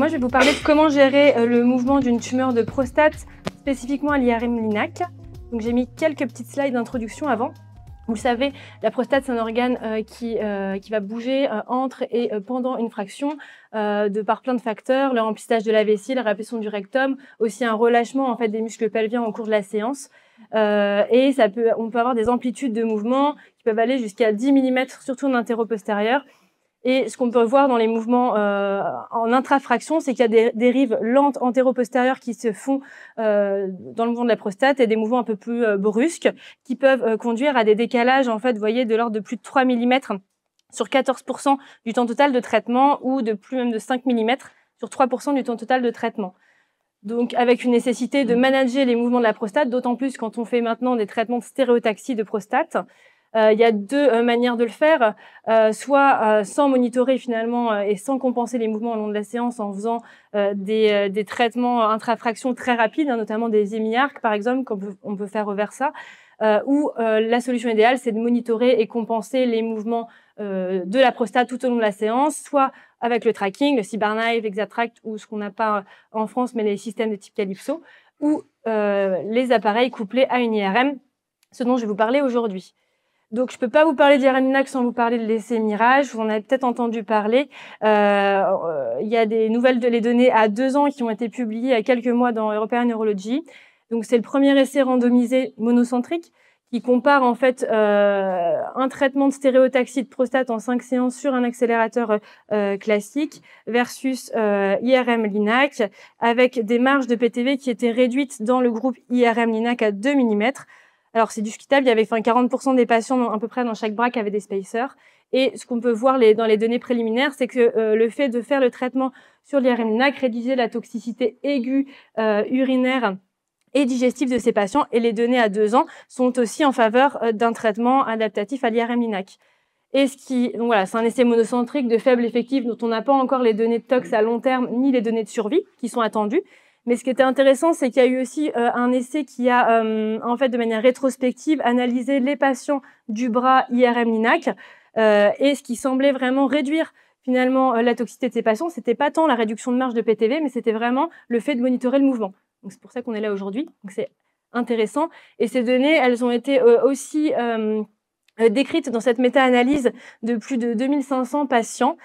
Moi, je vais vous parler de comment gérer le mouvement d'une tumeur de prostate, spécifiquement à l'IRM-LINAC. Donc, j'ai mis quelques petites slides d'introduction avant. Vous le savez, la prostate, c'est un organe qui va bouger entre et pendant une fraction par plein de facteurs, le remplissage de la vessie, la réapparition du rectum, aussi un relâchement en fait, des muscles pelviens au cours de la séance. Et on peut avoir des amplitudes de mouvement qui peuvent aller jusqu'à 10 mm, surtout en antéro-postérieur. Et ce qu'on peut voir dans les mouvements en intrafraction, c'est qu'il y a des dérives lentes antéro-postérieures qui se font dans le mouvement de la prostate et des mouvements un peu plus brusques qui peuvent conduire à des décalages, en fait, vous voyez, de l'ordre de plus de 3 mm sur 14% du temps total de traitement ou de plus même de 5 mm sur 3% du temps total de traitement. Donc, avec une nécessité de manager les mouvements de la prostate, d'autant plus quand on fait maintenant des traitements de stéréotaxie de prostate. Il y a deux manières de le faire, soit sans monitorer finalement et sans compenser les mouvements au long de la séance en faisant des traitements intrafraction très rapides, notamment des hémiarques par exemple, qu'on peut faire reverse ça, ou la solution idéale, c'est de monitorer et compenser les mouvements de la prostate tout au long de la séance, soit avec le tracking, le CyberKnife, l'Exatract ou ce qu'on n'a pas en France, mais les systèmes de type Calypso, ou les appareils couplés à une IRM, ce dont je vais vous parler aujourd'hui. Donc, je ne peux pas vous parler d'IRM-LINAC sans vous parler de l'essai Mirage. Vous en avez peut-être entendu parler. Il y a des nouvelles de les données à 2 ans qui ont été publiées il y a quelques mois dans European Neurology. Donc, c'est le premier essai randomisé monocentrique qui compare en fait un traitement de stéréotaxie de prostate en 5 séances sur un accélérateur classique versus IRM-LINAC avec des marges de PTV qui étaient réduites dans le groupe IRM-LINAC à 2 mm. Alors, c'est discutable. Il y avait 40% des patients à peu près dans chaque bras qui avaient des spacers. Et ce qu'on peut voir dans les données préliminaires, c'est que le fait de faire le traitement sur l'IRM-LINAC réduisait la toxicité aiguë urinaire et digestive de ces patients. Et les données à 2 ans sont aussi en faveur d'un traitement adaptatif à l'IRM-LINAC. Et donc voilà, c'est un essai monocentrique de faible effectif dont on n'a pas encore les données de tox à long terme ni les données de survie qui sont attendues. Mais ce qui était intéressant, c'est qu'il y a eu aussi un essai qui a, en fait, de manière rétrospective, analysé les patients du bras IRM-LINAC et ce qui semblait vraiment réduire finalement la toxicité de ces patients. C'était pas tant la réduction de marge de PTV, mais c'était vraiment le fait de monitorer le mouvement. Donc c'est pour ça qu'on est là aujourd'hui. Donc c'est intéressant. Et ces données, elles ont été aussi décrite dans cette méta-analyse de plus de 2500 patients,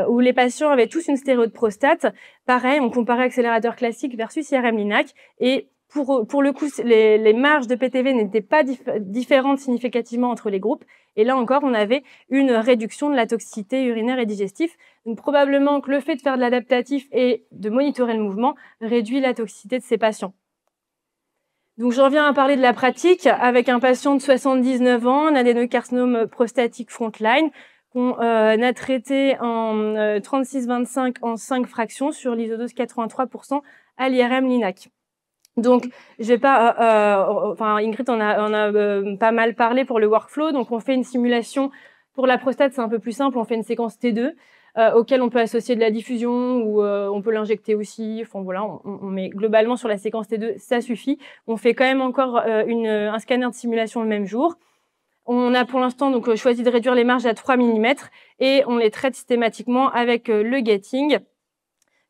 où les patients avaient tous une stéréo de prostate. Pareil, on comparait accélérateur classique versus IRM-LINAC. Et pour le coup, les marges de PTV n'étaient pas différentes significativement entre les groupes. Et là encore, on avait une réduction de la toxicité urinaire et digestive. Donc probablement que le fait de faire de l'adaptatif et de monitorer le mouvement réduit la toxicité de ces patients. Donc, je reviens à parler de la pratique avec un patient de 79 ans, un adénocarcinome prostatique frontline, qu'on a traité en 36-25 en 5 fractions sur l'isodose 83% à l'IRM-LINAC. Donc, je vais pas, Ingrid en a pas mal parlé pour le workflow. Donc, on fait une simulation pour la prostate, c'est un peu plus simple. On fait une séquence T2 auquel on peut associer de la diffusion ou on peut l'injecter aussi. Enfin voilà, on met globalement sur la séquence T2, ça suffit. On fait quand même encore un scanner de simulation le même jour. On a pour l'instant donc choisi de réduire les marges à 3 mm et on les traite systématiquement avec le gating.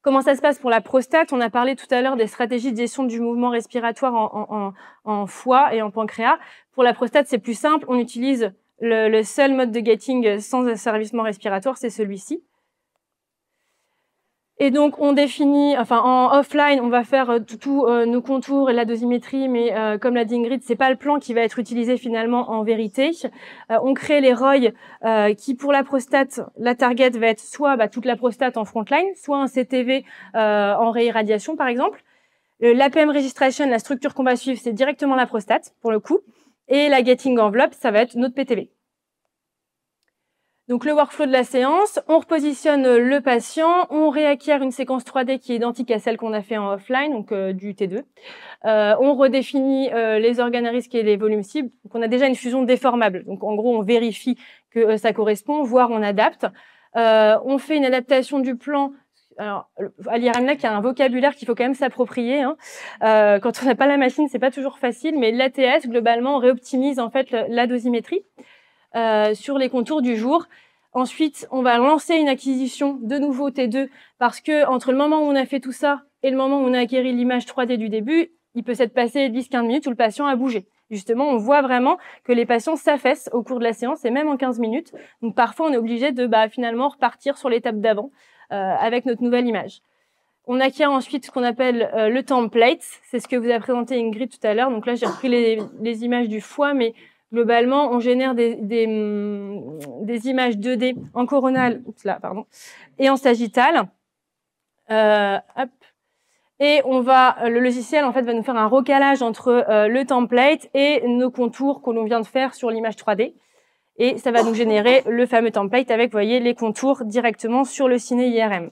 Comment ça se passe pour la prostate? On a parlé tout à l'heure des stratégies de gestion du mouvement respiratoire en foie et en pancréas. Pour la prostate, c'est plus simple. On utilise le seul mode de gating sans asservissement respiratoire, c'est celui-ci. Et donc, on définit, en offline, on va faire tous nos contours et la dosimétrie, mais comme l'a dit Ingrid, c'est pas le plan qui va être utilisé finalement en vérité. On crée les ROI qui, pour la prostate, la target va être soit toute la prostate en frontline, soit un CTV en réirradiation, par exemple. L'APM registration, la structure qu'on va suivre, c'est directement la prostate, pour le coup. Et la gating envelope, ça va être notre PTV. Donc, le workflow de la séance, on repositionne le patient, on réacquiert une séquence 3D qui est identique à celle qu'on a fait en offline, donc du T2. On redéfinit les organes à risque et les volumes cibles. Donc, on a déjà une fusion déformable. Donc, en gros, on vérifie que ça correspond, voire on adapte. On fait une adaptation du plan. Alors, à l'IRM-LINAC, il y a un vocabulaire qu'il faut quand même s'approprier. Quand on n'a pas la machine, c'est pas toujours facile, mais l'ATS, globalement, on réoptimise en fait la dosimétrie sur les contours du jour. Ensuite, on va lancer une acquisition de nouveau T2 parce que entre le moment où on a fait tout ça et le moment où on a acquéri l'image 3D du début, il peut s'être passé 10-15 minutes où le patient a bougé. Justement, on voit vraiment que les patients s'affaissent au cours de la séance et même en 15 minutes. Donc parfois, on est obligé de finalement repartir sur l'étape d'avant avec notre nouvelle image. On acquiert ensuite ce qu'on appelle le template. C'est ce que vous a présenté Ingrid tout à l'heure. Donc là, j'ai repris les images du foie, mais globalement, on génère des images 2D en coronal et en sagittal. Hop. Et le logiciel en fait va nous faire un recalage entre le template et nos contours que l'on vient de faire sur l'image 3D. Et ça va nous générer le fameux template avec, vous voyez, les contours directement sur le ciné IRM.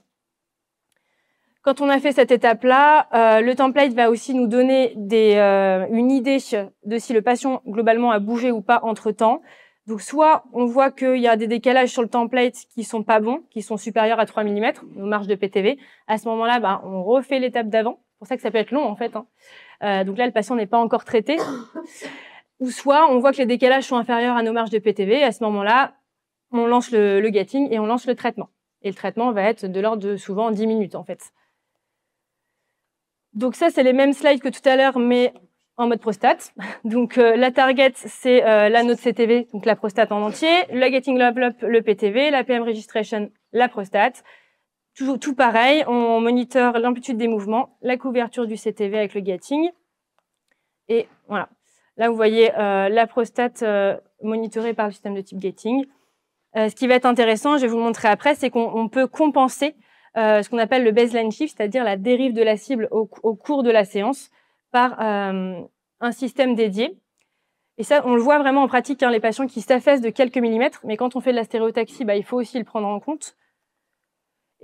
Quand on a fait cette étape-là, le template va aussi nous donner une idée de si le patient globalement a bougé ou pas entre-temps. Donc soit on voit qu'il y a des décalages sur le template qui sont pas bons, qui sont supérieurs à 3 mm, nos marges de PTV. À ce moment-là, on refait l'étape d'avant. C'est pour ça que ça peut être long en fait. Donc là, le patient n'est pas encore traité. Ou soit on voit que les décalages sont inférieurs à nos marges de PTV. À ce moment-là, on lance le gating et on lance le traitement. Et le traitement va être de l'ordre de souvent 10 minutes en fait. Donc ça, c'est les mêmes slides que tout à l'heure, mais en mode prostate. Donc la target, c'est la node CTV, donc la prostate en entier, le getting envelope, le PTV, la PM registration, la prostate. Tout pareil, on moniteur l'amplitude des mouvements, la couverture du CTV avec le getting. Et voilà. Là, vous voyez la prostate monitorée par le système de type getting. Ce qui va être intéressant, je vais vous le montrer après, c'est qu'on peut compenser ce qu'on appelle le baseline shift, c'est-à-dire la dérive de la cible au cours de la séance par un système dédié. Et ça, on le voit vraiment en pratique, les patients qui s'affaissent de quelques millimètres, mais quand on fait de la stéréotaxie, il faut aussi le prendre en compte.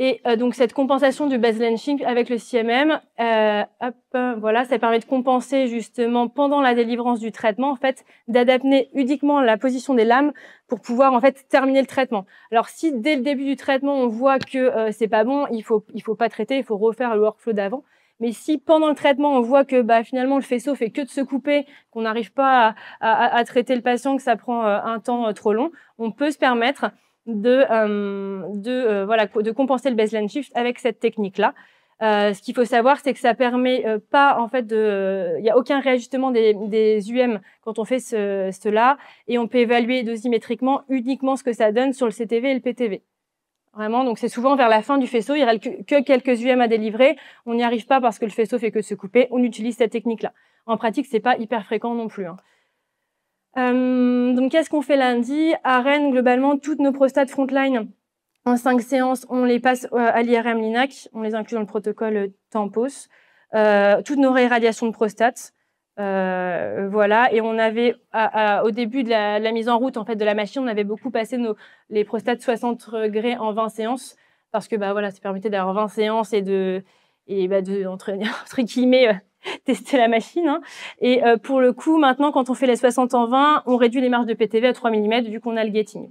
Et donc cette compensation du baseline shift avec le CMM, voilà, ça permet de compenser justement pendant la délivrance du traitement, en fait, d'adapter uniquement la position des lames pour pouvoir en fait terminer le traitement. Alors si dès le début du traitement on voit que c'est pas bon, il faut pas traiter, il faut refaire le workflow d'avant. Mais si pendant le traitement on voit que finalement le faisceau fait que de se couper, qu'on n'arrive pas à traiter le patient, que ça prend un temps trop long, on peut se permettre de compenser le baseline shift avec cette technique-là. Ce qu'il faut savoir, c'est que ça permet pas, en fait, il n'y a aucun réajustement des UM quand on fait cela, et on peut évaluer dosimétriquement uniquement ce que ça donne sur le CTV et le PTV. Vraiment, donc c'est souvent vers la fin du faisceau, il y aura que quelques UM à délivrer, on n'y arrive pas parce que le faisceau fait que de se couper, on utilise cette technique-là. En pratique, c'est pas hyper fréquent non plus. Donc, qu'est-ce qu'on fait lundi? À Rennes, globalement, toutes nos prostates frontline en 5 séances, on les passe à l'IRM Linac, on les inclut dans le protocole Tampos. Toutes nos réirradiations de prostate, voilà. Et on avait, au début de la mise en route en fait de la machine, on avait beaucoup passé les prostates 60 degrés en 20 séances parce que voilà, ça permettait d'avoir 20 séances et de entre guillemets tester la machine. Et pour le coup, maintenant, quand on fait les 60 en 20, on réduit les marges de PTV à 3 mm vu qu'on a le gating.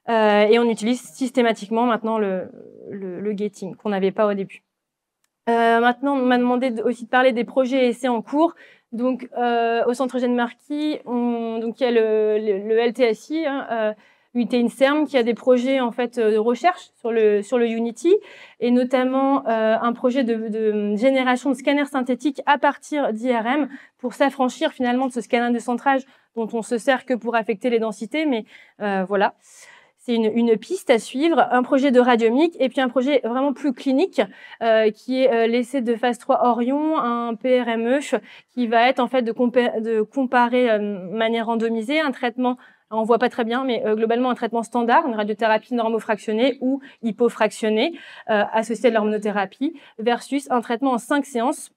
Et on utilise systématiquement maintenant le gating qu'on n'avait pas au début. Maintenant, on m'a demandé aussi de parler des projets et essais en cours. Donc, au Centre Eugène Marquis, donc il y a le LTSI, UT INSERM, qui a des projets en fait de recherche sur le Unity, et notamment un projet de génération de scanners synthétiques à partir d'IRM pour s'affranchir finalement de ce scanner de centrage dont on se sert que pour affecter les densités, mais voilà. C'est une piste à suivre, un projet de radiomique et puis un projet vraiment plus clinique qui est l'essai de phase 3 Orion, un PRME qui va être en fait de comparer de manière randomisée un traitement, on voit pas très bien, mais globalement un traitement standard, une radiothérapie normofractionnée ou hypofractionnée associée à l'hormonothérapie versus un traitement en 5 séances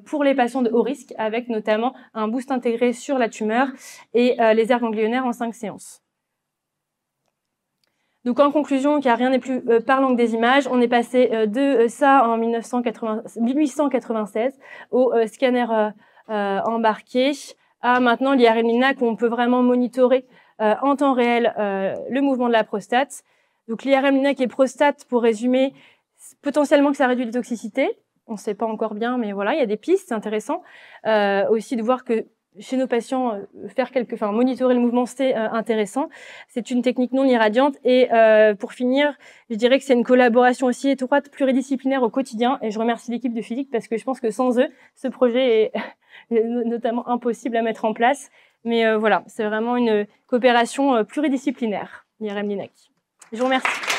pour les patients de haut risque avec notamment un boost intégré sur la tumeur et les aires ganglionnaires en 5 séances. Donc en conclusion, car rien n'est plus parlant que des images, on est passé de ça en 1896 au scanner embarqué à maintenant l'IRM Linac où on peut vraiment monitorer en temps réel le mouvement de la prostate. Donc l'IRM Linac et prostate, pour résumer, potentiellement que ça réduit les toxicités. On ne sait pas encore bien, mais voilà, il y a des pistes, c'est intéressant. Aussi de voir que chez nos patients, monitorer le mouvement, c'est intéressant. C'est une technique non irradiante. Et pour finir, je dirais que c'est une collaboration aussi étroite, pluridisciplinaire au quotidien. Et je remercie l'équipe de Physique parce que je pense que sans eux, ce projet est notamment impossible à mettre en place. Mais voilà, c'est vraiment une coopération pluridisciplinaire, IRM-LINAC. Je vous remercie.